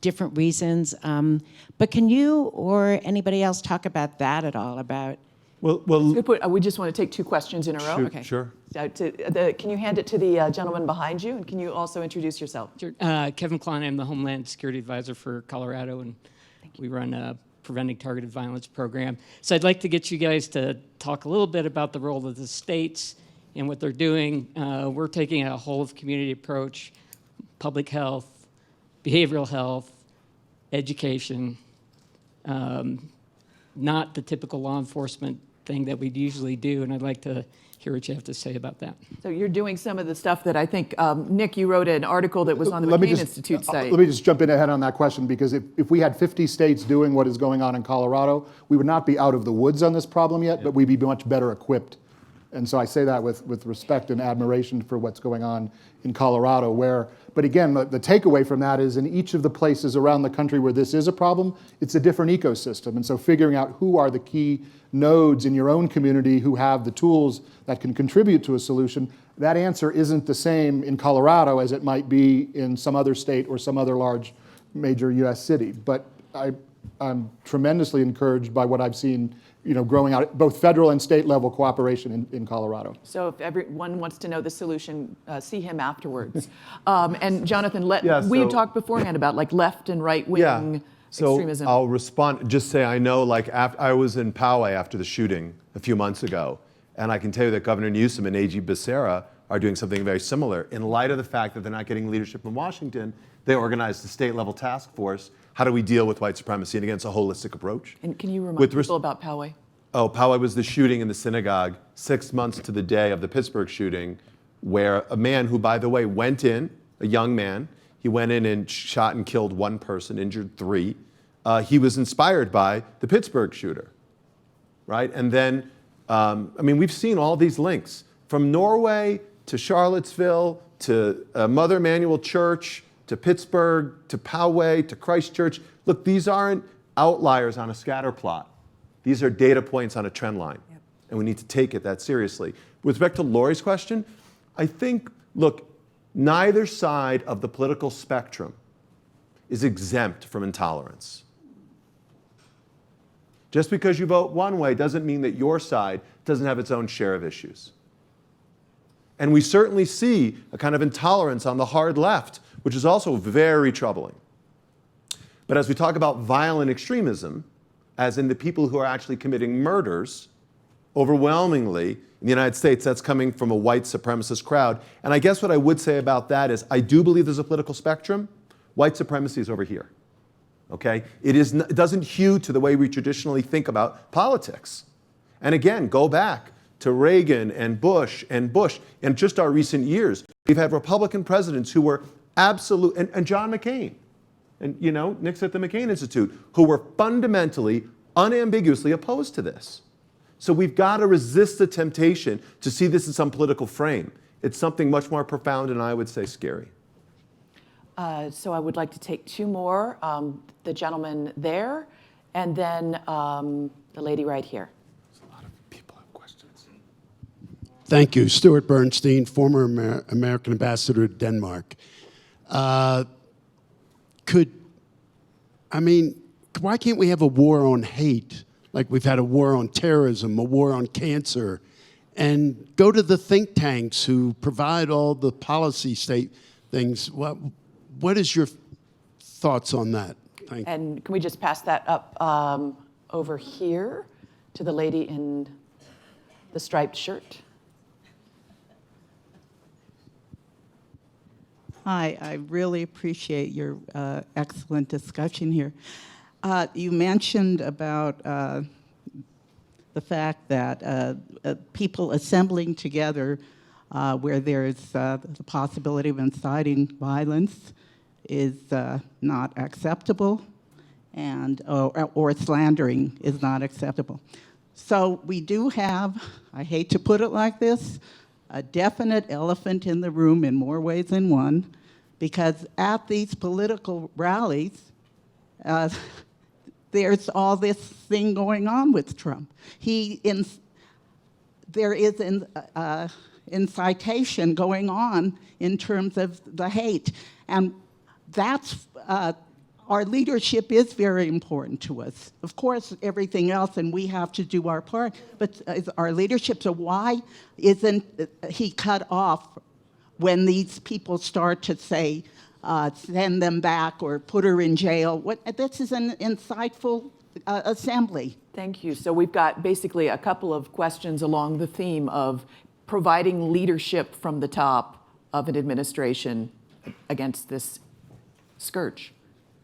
different reasons. But can you or anybody else talk about that at all? About We just want to take 2 questions in a row. Okay. Sure. So can you hand it to the gentleman behind you, and can you also introduce yourself? Sure. Kevin Klein, I'm the Homeland Security Advisor for Colorado, and we run a Preventing Targeted Violence program. So I'd like to get you guys to talk a little bit about the role of the states and what they're doing. We're taking a whole of community approach, public health, behavioral health, education, not the typical law enforcement thing that we'd usually do, and I'd like to hear what you have to say about that. So you're doing some of the stuff that I think, Nick, you wrote an article that was on the McCain Institute site. Let me just jump in ahead on that question, because if we had 50 states doing what is going on in Colorado, we would not be out of the woods on this problem yet, but we'd be much better equipped. And so I say that with respect and admiration for what's going on in Colorado, but again, the takeaway from that is in each of the places around the country where this is a problem, it's a different ecosystem. And so figuring out who are the key nodes in your own community who have the tools that can contribute to a solution, that answer isn't the same in Colorado as it might be in some other state or some other large major US city. But I'm tremendously encouraged by what I've seen growing out, both federal and state level cooperation in Colorado. So if everyone wants to know the solution, see him afterwards. And Jonathan, we had talked beforehand about left and right wing extremism. I'll respond, just say I know, I was in Poway after the shooting a few months ago, and I can tell you that Governor Newsom and AG Becerra are doing something very similar. In light of the fact that they're not getting leadership in Washington, they organized a state level task force. How do we deal with white supremacy? And again, it's a holistic approach. And can you remind people about Poway? Poway was the shooting in the synagogue 6 months to the day of the Pittsburgh shooting, where a man who, by the way, went in, a young man, he went in and shot and killed 1 person, injured 3. He was inspired by the Pittsburgh shooter, right? And then, we've seen all these links from Norway to Charlottesville to Mother Emanuel Church to Pittsburgh to Poway to Christchurch. Look, these aren't outliers on a scatter plot. These are data points on a trend line, and we need to take it that seriously. With respect to Lori's question, I think, look, neither side of the political spectrum is exempt from intolerance. Just because you vote one way doesn't mean that your side doesn't have its own share of issues. And we certainly see a kind of intolerance on the hard left, which is also very troubling. But as we talk about violent extremism, as in the people who are actually committing murders, overwhelmingly in the United States, that's coming from a white supremacist crowd. And I guess what I would say about that is I do believe there's a political spectrum. White supremacy is over here. Okay? It doesn't hew to the way we traditionally think about politics. And again, go back to Reagan and Bush and just our recent years. We've had Republican presidents who were absolute, and John McCain, and Nick's at the McCain Institute, who were fundamentally, unambiguously opposed to this. So we've got to resist the temptation to see this in some political frame. It's something much more profound and I would say scary. So I would like to take 2 more, the gentleman there, and then the lady right here. A lot of people have questions. Thank you. Stuart Bernstein, former American ambassador to Denmark. Why can't we have a war on hate, like we've had a war on terrorism, a war on cancer, and go to the think tanks who provide all the policy state things? What is your thoughts on that? Thank you. And can we just pass that up over here to the lady in the striped shirt. Hi, I really appreciate your excellent discussion here. You mentioned about the fact that people assembling together where there's the possibility of inciting violence is not acceptable, and or slandering is not acceptable. So we do have, I hate to put it like this, a definite elephant in the room in more ways than one, because at these political rallies, there's all this thing going on with Trump. There is incitation going on in terms of the hate, and that's our leadership is very important to us. Of course, everything else, and we have to do our part, but our leadership, so why isn't he cut off when these people start to say, send them back or put her in jail? This is an insightful assembly. Thank you. So we've got basically a couple of questions along the theme of providing leadership from the top of an administration against this scourge.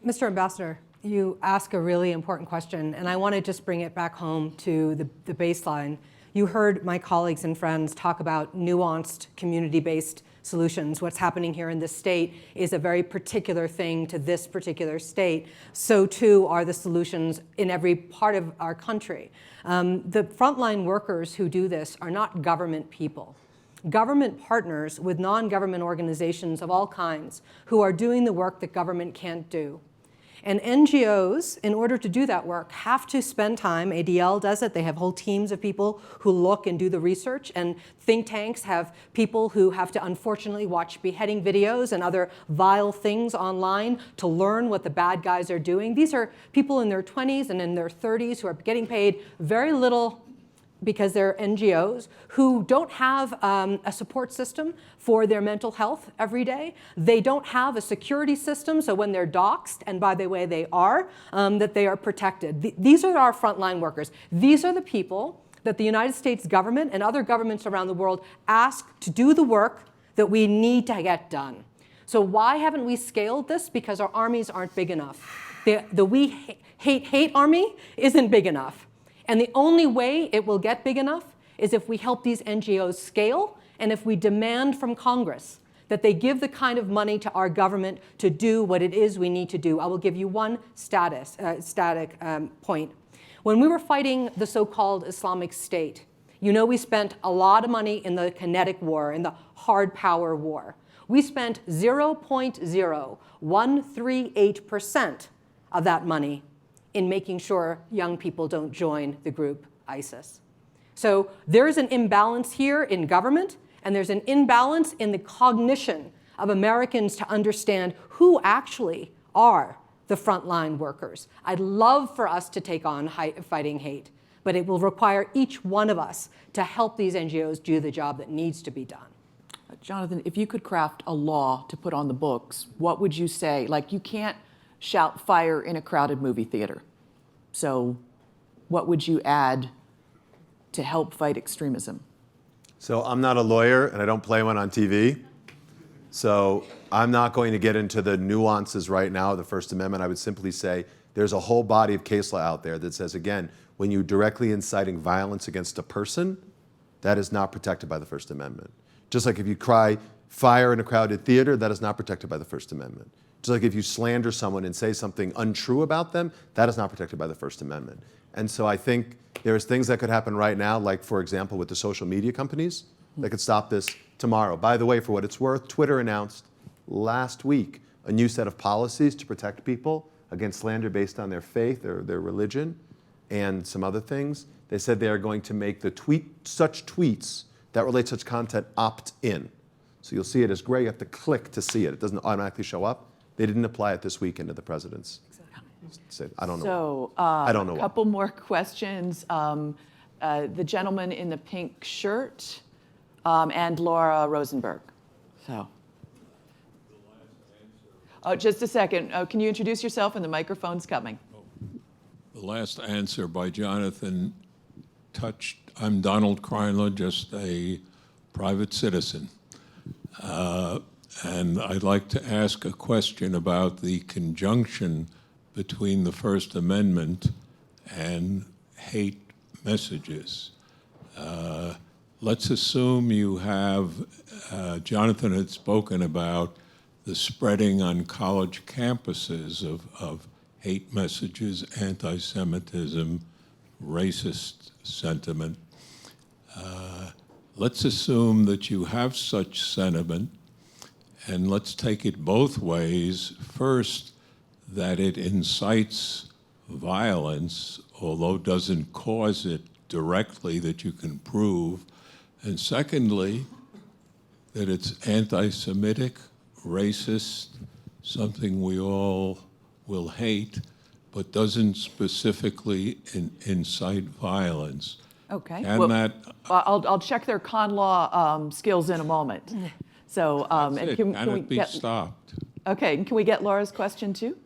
Mr. Ambassador, you ask a really important question, and I want to just bring it back home to the baseline. You heard my colleagues and friends talk about nuanced, community-based solutions. What's happening here in this state is a very particular thing to this particular state. So too are the solutions in every part of our country. The frontline workers who do this are not government people. Government partners with non-government organizations of all kinds who are doing the work that government can't do. And NGOs, in order to do that work, have to spend time. ADL does it. They have whole teams of people who look and do the research. And think tanks have people who have to, unfortunately, watch beheading videos and other vile things online to learn what the bad guys are doing. These are people in their 20s and in their 30s who are getting paid very little because they're NGOs who don't have a support system for their mental health every day. They don't have a security system, so when they're doxxed, and by the way they are, that they are protected. These are our frontline workers. These are the people that the United States government and other governments around the world ask to do the work that we need to get done. So why haven't we scaled this? Because our armies aren't big enough. The We Hate Army isn't big enough. And the only way it will get big enough is if we help these NGOs scale and if we demand from Congress that they give the kind of money to our government to do what it is we need to do. I will give you one static point. When we were fighting the so-called Islamic State, you know we spent a lot of money in the kinetic war, in the hard power war. We spent 0.0138% of that money in making sure young people don't join the group ISIS. So there's an imbalance here in government, and there's an imbalance in the cognition of Americans to understand who actually are the frontline workers. I'd love for us to take on fighting hate, but it will require each one of us to help these NGOs do the job that needs to be done. Jonathan, if you could craft a law to put on the books, what would you say? Like, you can't shout fire in a crowded movie theater. So what would you add to help fight extremism? So I'm not a lawyer and I don't play one on TV. So I'm not going to get into the nuances right now of the First Amendment. I would simply say there's a whole body of case law out there that says, again, when you're directly inciting violence against a person, that is not protected by the First Amendment. Just like if you cry fire in a crowded theater, that is not protected by the First Amendment. Just like if you slander someone and say something untrue about them, that is not protected by the First Amendment. And so I think there's things that could happen right now, like, for example, with the social media companies, that could stop this tomorrow. By the way, for what it's worth, Twitter announced last week a new set of policies to protect people against slander based on their faith or their religion and some other things. They said they are going to make such tweets that relate such content opt-in. So you'll see it as gray. You have to click to see it. It doesn't automatically show up. They didn't apply it this weekend to the president's. I don't know. So I don't know. A couple more questions. The gentleman in the pink shirt and Laura Rosenberg. So. Oh, just a second. Can you introduce yourself? And the microphone's coming. The last answer by Jonathan touched. I'm Donald Kreinler, just a private citizen. And I'd like to ask a question about the conjunction between the First Amendment and hate messages. Let's assume you have, Jonathan had spoken about the spreading on college campuses of hate messages, anti-Semitism, racist sentiment. Let's assume that you have such sentiment, and let's take it both ways. First, that it incites violence, although doesn't cause it directly that you can prove. And secondly, that it's anti-Semitic, racist, something we all will hate, but doesn't specifically incite violence. Okay. And well, that I'll check their con law skills in a moment. So, and it can we cannot be get stopped. Okay? Can we get Laura's question too?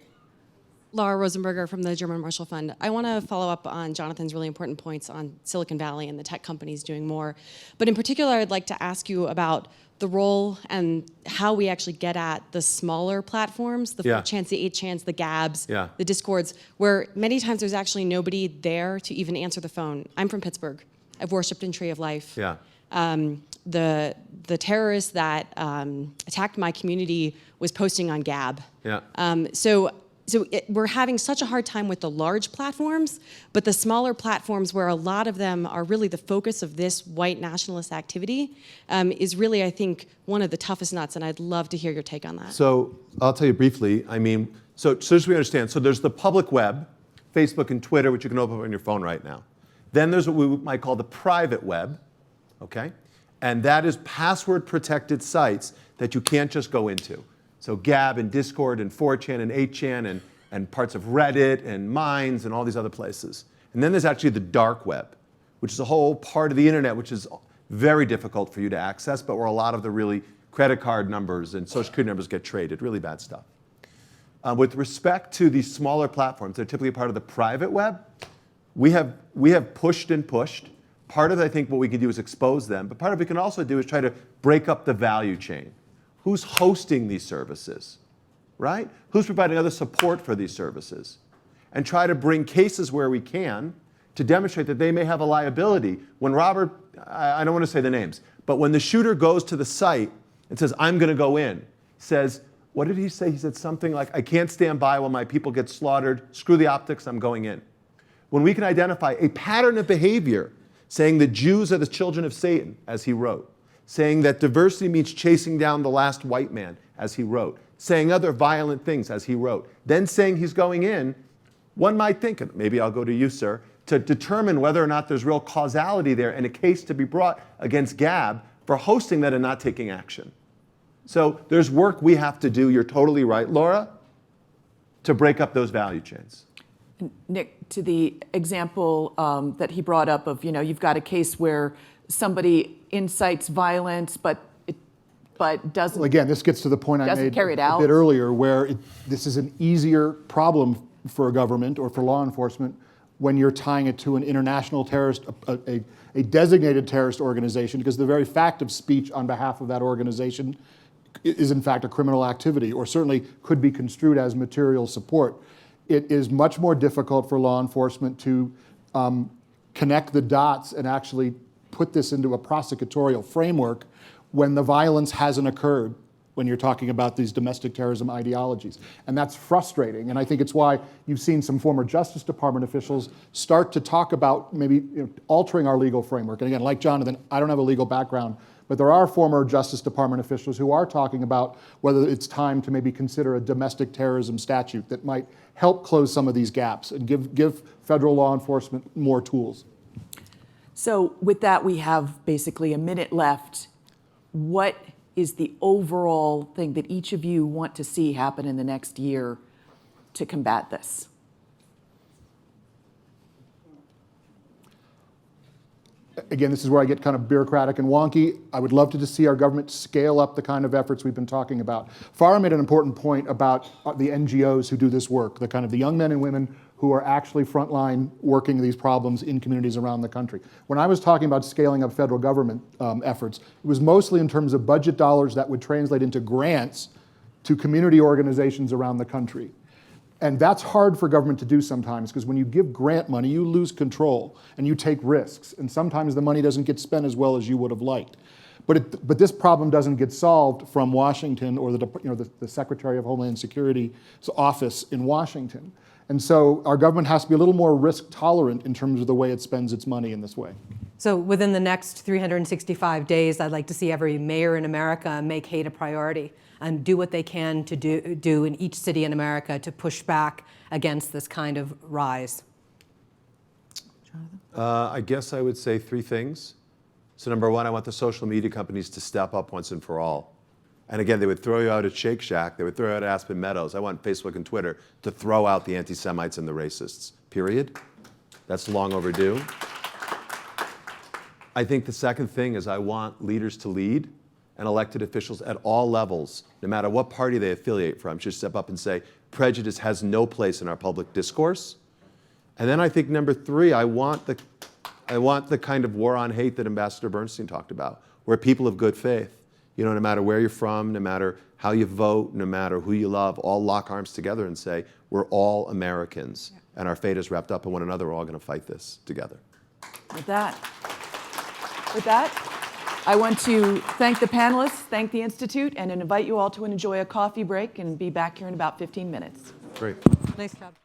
Laura Rosenberger from the German Marshall Fund. I want to follow up on Jonathan's really important points on Silicon Valley and the tech companies doing more. But in particular, I'd like to ask you about the role and how we actually get at the smaller platforms, the 4chans, the 8chans, the Gabs, the Discords, where many times there's actually nobody there to even answer the phone. I'm from Pittsburgh. I've worshipped in Tree of Life. The terrorist that attacked my community was posting on Gab. So we're having such a hard time with the large platforms, but the smaller platforms, where a lot of them are really the focus of this white nationalist activity, is really, I think, one of the toughest nuts, and I'd love to hear your take on that. So I'll tell you briefly. I mean, so just so we understand, so there's the public web, Facebook and Twitter, which you can open up on your phone right now. Then there's what we might call the private web, okay? And that is password-protected sites that you can't just go into. So Gab and Discord and 4chan and 8chan and parts of Reddit and Minds and all these other places. And then there's actually the dark web, which is a whole part of the internet which is very difficult for you to access, but where a lot of the really credit card numbers and social security numbers get traded, really bad stuff. With respect to these smaller platforms, they're typically part of the private web. We have pushed and pushed. Part of it, I think, what we can do is expose them, but part of it we can also do is try to break up the value chain. Who's hosting these services, right? Who's providing other support for these services? And try to bring cases where we can to demonstrate that they may have a liability. When Robert, I don't want to say the names, but when the shooter goes to the site and says, I'm going to go in, says, what did he say? He said something like, I can't stand by while my people get slaughtered. Screw the optics, I'm going in. When we can identify a pattern of behavior saying the Jews are the children of Satan, as he wrote, saying that diversity means chasing down the last white man, as he wrote, saying other violent things, as he wrote, then saying he's going in, one might think, and maybe I'll go to you, sir, to determine whether or not there's real causality there and a case to be brought against Gab for hosting that and not taking action. So there's work we have to do, you're totally right, Laura, to break up those value chains. Nick, to the example that he brought up of, you've got a case where somebody incites violence, but doesn't. Well, again, this gets to the point I made carry it a out. bit earlier, where this is an easier problem for a government or for law enforcement when you're tying it to an international terrorist, a designated terrorist organization, because the very fact of speech on behalf of that organization is in fact a criminal activity, or certainly could be construed as material support. It is much more difficult for law enforcement to connect the dots and actually put this into a prosecutorial framework when the violence hasn't occurred, when you're talking about these domestic terrorism ideologies. And that's frustrating. And I think it's why you've seen some former Justice Department officials start to talk about maybe altering our legal framework. And again, like Jonathan, I don't have a legal background, but there are former Justice Department officials who are talking about whether it's time to maybe consider a domestic terrorism statute that might help close some of these gaps and give federal law enforcement more tools. So with that, we have basically a minute left. What is the overall thing that each of you want to see happen in the next year to combat this? Again, this is where I get kind of bureaucratic and wonky. I would love to just see our government scale up the kind of efforts we've been talking about. Farah made an important point about the NGOs who do this work, the kind of the young men and women who are actually frontline working these problems in communities around the country. When I was talking about scaling up federal government efforts, it was mostly in terms of budget dollars that would translate into grants to community organizations around the country. And that's hard for government to do sometimes, because when you give grant money, you lose control and you take risks. And sometimes the money doesn't get spent as well as you would have liked. But this problem doesn't get solved from Washington or the Secretary of Homeland Security's office in Washington. And so our government has to be a little more risk tolerant in terms of the way it spends its money in this way. So within the next 365 days, I'd like to see every mayor in America make hate a priority and do what they can to do in each city in America to push back against this kind of rise. I guess I would say three things. So number one, I want the social media companies to step up once and for all. And again, they would throw you out at Shake Shack, they would throw you out at Aspen Meadows. I want Facebook and Twitter to throw out the anti-Semites and the racists, period. That's long overdue. I think the second thing is I want leaders to lead, and elected officials at all levels, no matter what party they affiliate from, should step up and say, prejudice has no place in our public discourse. And then I think number three, I want the kind of war on hate that Ambassador Bernstein talked about, where people of good faith, no matter where you're from, no matter how you vote, no matter who you love, all lock arms together and say, we're all Americans, and our fate is wrapped up in one another. We're all going to fight this together. With that, I want to thank the panelists, thank the Institute, and invite you all to enjoy a coffee break and be back here in about 15 minutes. Great. Nice job.